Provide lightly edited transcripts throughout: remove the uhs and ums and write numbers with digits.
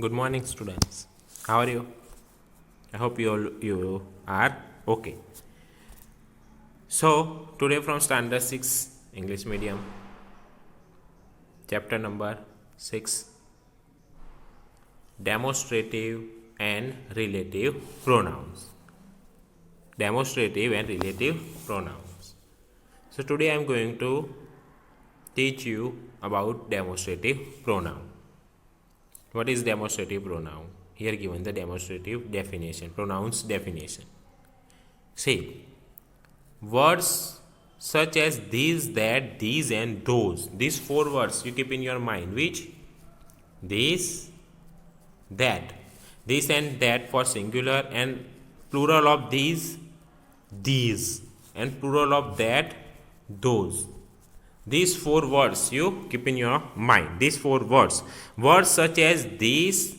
Good morning, students. How are you? I hope you are okay. So today from Standard 6 English Medium, chapter number 6, demonstrative and relative pronouns. Demonstrative and relative pronouns. So today I am going to teach you about demonstrative pronoun. What is demonstrative pronoun? Here given the demonstrative definition, pronouns definition. See, words such as these, that, these and those. These four words you keep in your mind. Which? This, that. This and that for singular, and plural of these, and plural of that, those. These four words you keep in your mind. These four words. Words such as these,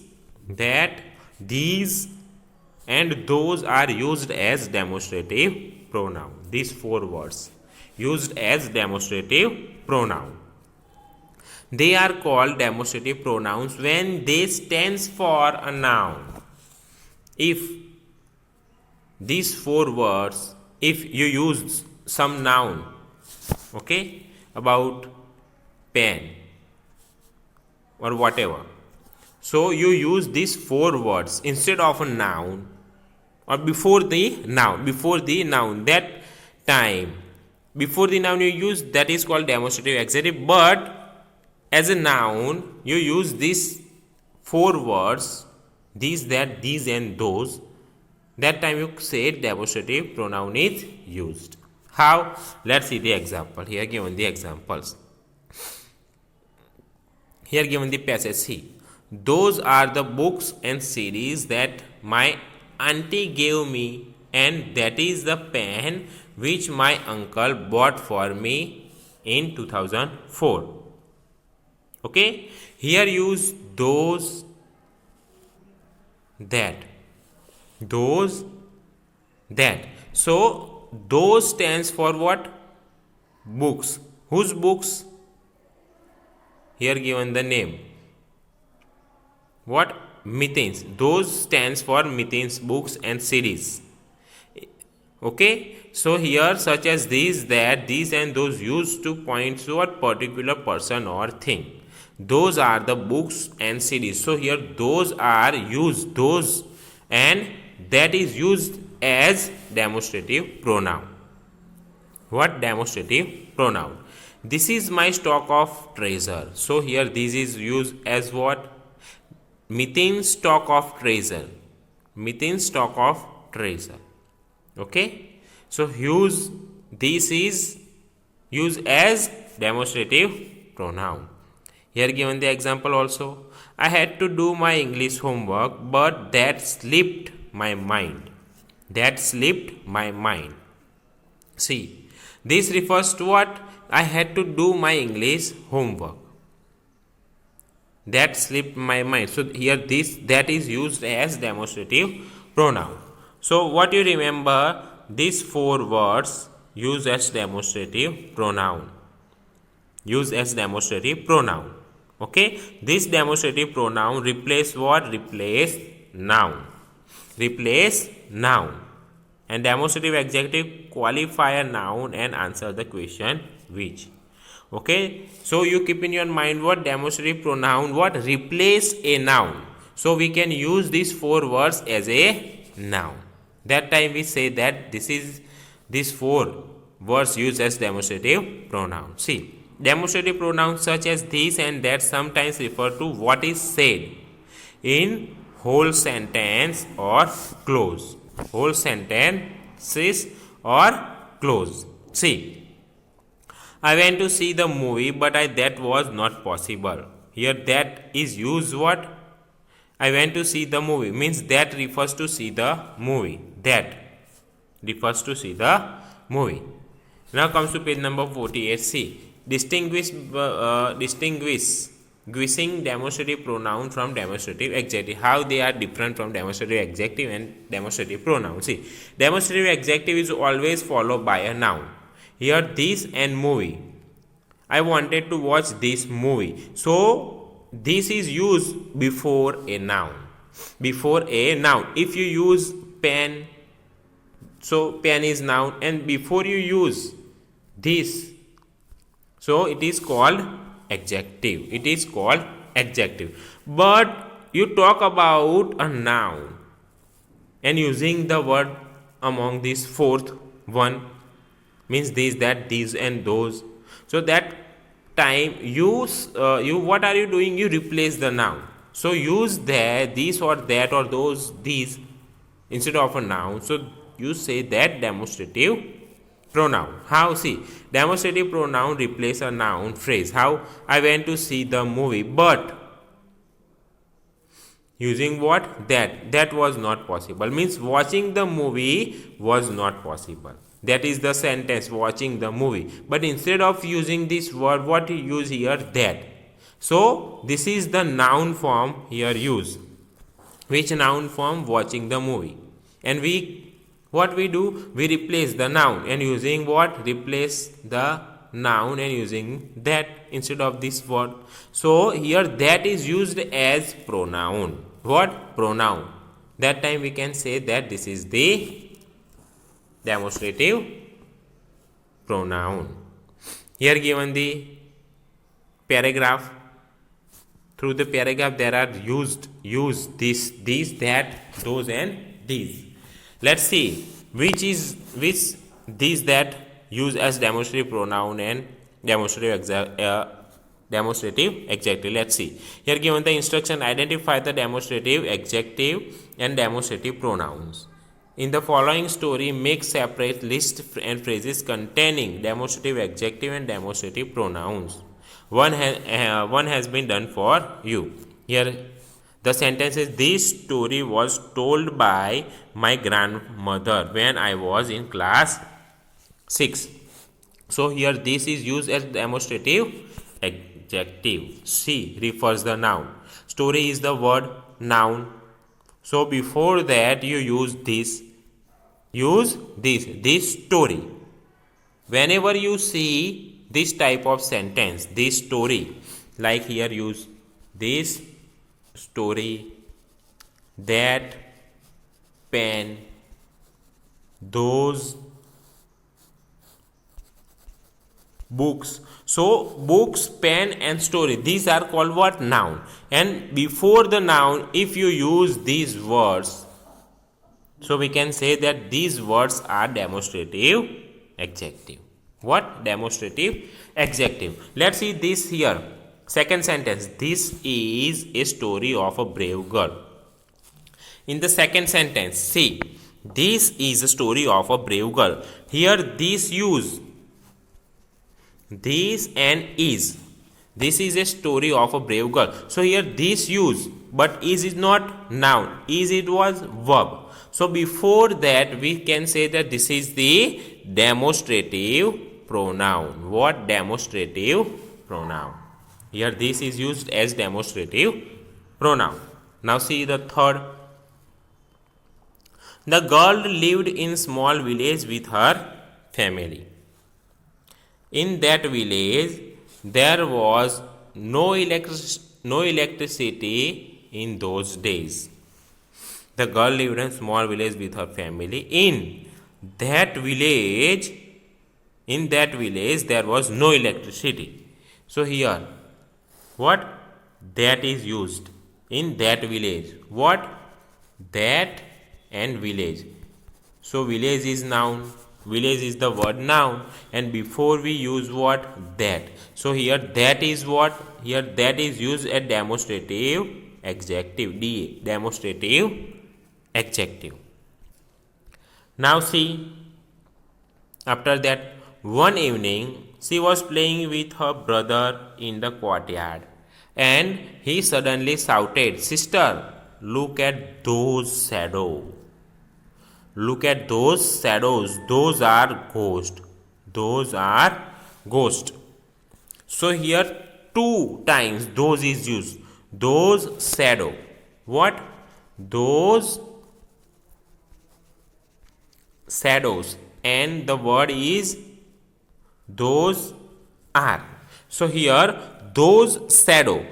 that, these and those are used as demonstrative pronoun. These four words used as demonstrative pronoun. They are called demonstrative pronouns when they stands for a noun. If these four words, if you use some noun, okay, about pen or whatever, so you use these four words instead of a noun or before the noun, that time before the noun you use, that is called demonstrative adjective. But as a noun you use these four words, these, that, these and those, that time you say demonstrative pronoun is used. How? Let's see the example. Here given the examples. Here given the passage. See, those are the books and CDs that my auntie gave me, and that is the pen which my uncle bought for me in 2004. Okay? Here use those, that. Those, that. So those stands for what? Books. Whose books? Here given the name. What? Mithin's. Those stands for Mithin's books and series. Okay. So here such as these, that, these and those used to point to a particular person or thing. Those are the books and series. So here those are used. Those and that is used as demonstrative pronoun. What? Demonstrative pronoun. This is my stock of treasure. So here this is used as what? Mithin's stock of treasure. Mithin's stock of treasure. Okay. So use, this is used as demonstrative pronoun. Here given the example also. I had to do my English homework, but that slipped my mind. That slipped my mind. See, this refers to what? I had to do my English homework. That slipped my mind. So here this, that is used as demonstrative pronoun. So what you remember, these four words used as demonstrative pronoun. Used as demonstrative pronoun. Okay, this demonstrative pronoun replace what? Replace noun. Replace noun. And demonstrative adjective qualify a noun and answer the question which. Okay, so you keep in your mind what? Demonstrative pronoun, what? Replace a noun. So we can use these four words as a noun. That time we say that this is, these four words used as demonstrative pronoun. See, demonstrative pronouns such as this and that sometimes refer to what is said in whole sentence or clause. Whole sentences or clause. See, I went to see the movie, but that was not possible. Here that is used what? I went to see the movie means that refers to see the movie. That refers to see the movie. Now comes to page number 48. See, distinguishing demonstrative pronoun from demonstrative adjective. How they are different from demonstrative adjective and demonstrative pronoun. See, demonstrative adjective is always followed by a noun. Here this and movie. I wanted to watch this movie. So this is used before a noun. Before a noun. If you use pen, so pen is noun, and before you use this, so it is called adjective. It is called adjective. But you talk about a noun and using the word among this fourth one, means this, that, these, and those. So that time you what are you doing? You replace the noun. So use that, this or that or those, these instead of a noun. So you say that demonstrative pronoun. How? See, demonstrative pronoun replace a noun phrase. How? I went to see the movie, but using what? That was not possible. Means watching the movie was not possible. That is the sentence, watching the movie. But instead of using this word, what you use here? That. So this is the noun form here used. Which noun form? Watching the movie. And what we do? We replace the noun, and using what? Replace the noun and using that instead of this word. So here that is used as pronoun. What? Pronoun. That time we can say that this is the demonstrative pronoun. Here given the paragraph. Through the paragraph there are used this, these, that, those, and these. Let's see which these, that use as demonstrative pronoun and demonstrative adjective. Let's see. Here given the instruction, identify the demonstrative adjective and demonstrative pronouns. In the following story, make separate lists and phrases containing demonstrative adjective and demonstrative pronouns. One has been done for you. Here the sentence is, this story was told by my grandmother when I was in class 6. So here this is used as demonstrative adjective. C refers the noun. Story is the word noun. So before that you use this. This story. Whenever you see this type of sentence, this story, like here use this story, that pen, those books. So books, pen, and story, these are called what? Noun. And before the noun, if you use these words, so we can say that these words are demonstrative adjective. What? Demonstrative adjective. Let's see this here. Second sentence, this is a story of a brave girl. In the second sentence, see, this is a story of a brave girl. Here this use this and is. This is a story of a brave girl. So here this use, but is not noun. Is it was verb. So before that we can say that this is the demonstrative pronoun. What? Demonstrative pronoun. Here this is used as demonstrative pronoun. Now see the third. The girl lived in small village with her family. In that village there was no electricity in those days. The girl lived in a small village with her family. In that village there was no electricity. So here what? That is used. In that village. What? That and village. So village is noun. Village is the word noun, and before we use what? That. So here that is what? Here that is used as demonstrative adjective. D. Demonstrative adjective. Now see, after that, one evening she was playing with her brother in the courtyard, and he suddenly shouted, "Sister, look at those shadows. Look at those shadows. Those are ghosts. Those are ghosts." So here 2 times those is used. Those shadow. What? Those shadows. And the word is those are. So here those shadow.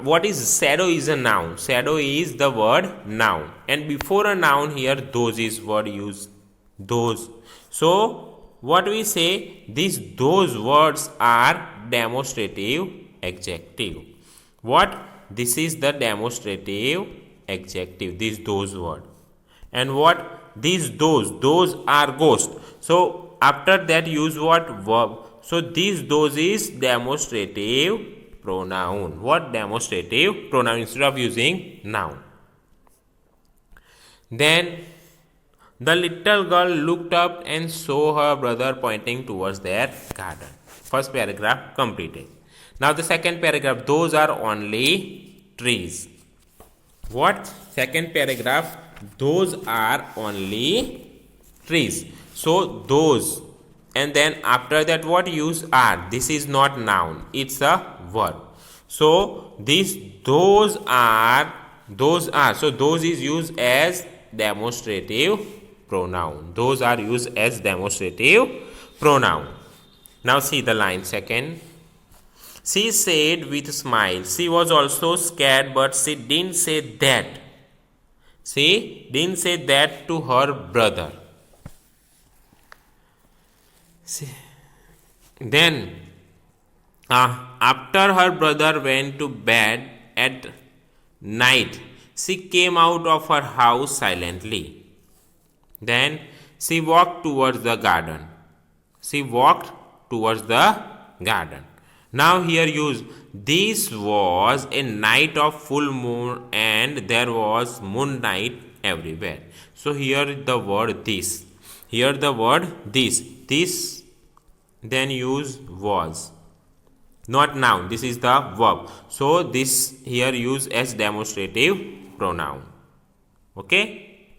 what is shadow is a noun. Shadow is the word noun, and before a noun here those is word used, those. So what we say, those words are demonstrative adjective. What? This is the demonstrative adjective, those word. And what? Those are ghost. So after that use what? Verb. So those is demonstrative pronoun. What? Demonstrative pronoun instead of using noun. Then the little girl looked up and saw her brother pointing towards their garden. First paragraph completed. Now the second paragraph, those are only trees. What? Second paragraph, those are only trees. So those, and then after that what use are? This is not noun, it's a verb. So those are. So those is used as demonstrative pronoun. Those are used as demonstrative pronoun. Now see the line second. She said with a smile. She was also scared, but she didn't say that. She didn't say that to her brother. Then, after her brother went to bed at night, she came out of her house silently. Then she walked towards the garden. Now here use, this was a night of full moon and there was moonlight everywhere. So here the word this. This then use was. Not noun, this is the verb. So this here use as demonstrative pronoun. Okay?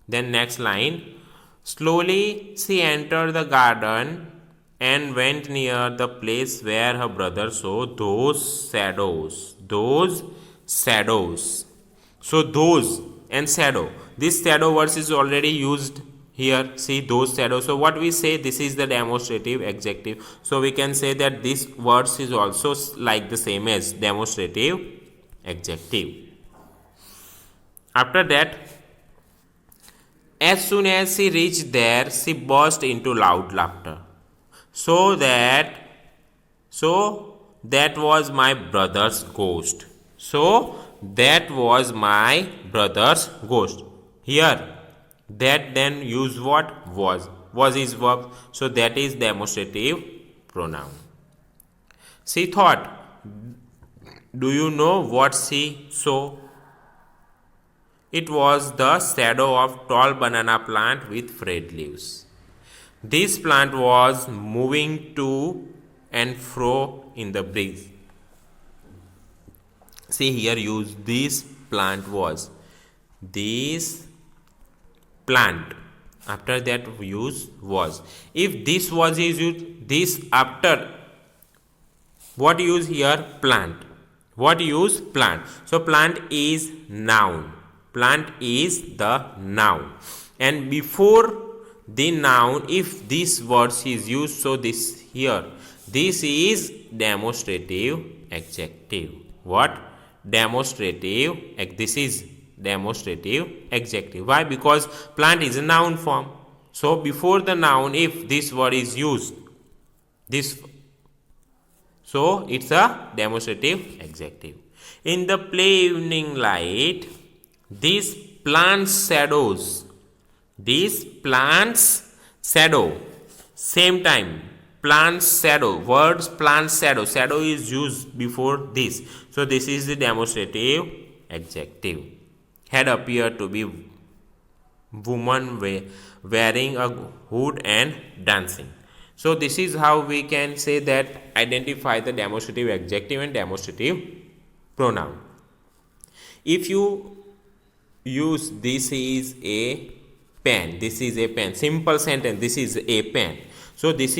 Then next line. Slowly she entered the garden and went near the place where her brother saw those shadows. So those and shadow. This shadow verse is already used here. See those shadows. So what we say, this is the demonstrative adjective. So we can say that this verse is also like the same as demonstrative adjective. After that, as soon as she reached there, she burst into loud laughter. So that was my brother's ghost. Here, that then use what? Was is verb. So that is demonstrative pronoun. She thought, do you know what she saw? It was the shadow of tall banana plant with frayed leaves. This plant was moving to and fro in the breeze. See here use this plant was. This plant. After that use was. If this was is used, this after. What use here? Plant. What use? Plant. So plant is noun. Plant is the noun. And before the noun, if this word is used, so this here, this is demonstrative adjective. What? Demonstrative. This is demonstrative adjective. Why? Because plant is a noun form. So before the noun, if this word is used, so it's a demonstrative adjective. In the play evening light, these plants shadow, same time, plants shadow, words plants shadow is used before this. So this is the demonstrative adjective. Had appeared to be woman wearing a hood and dancing. So this is how we can say that identify the demonstrative adjective and demonstrative pronoun. If you use this is a pen, simple sentence, this is a pen. So this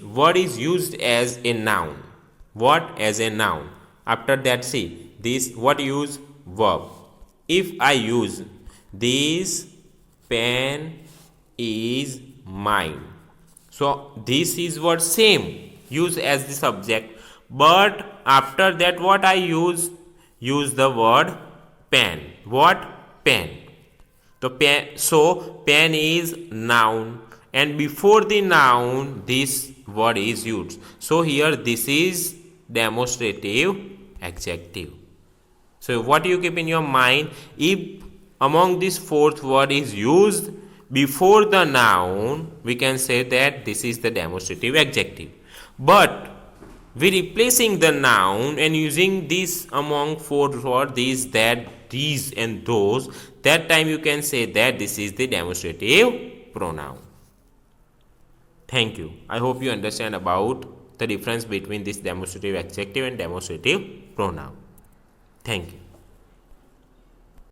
word is used as a noun. What? As a noun. After that, see this, what use? Verb. If I use this pen is mine, so this is what same use as the subject, but after that what I use the word pen. What? Pen. So pen is noun, and before the noun this word is used. So here this is demonstrative adjective. So what you keep in your mind, if among this fourth word is used before the noun, we can say that this is the demonstrative adjective. But we replacing the noun and using this among fourth word, these, that, these and those, that time you can say that this is the demonstrative pronoun. Thank you. I hope you understand about the difference between this demonstrative adjective and demonstrative pronoun. Thank you.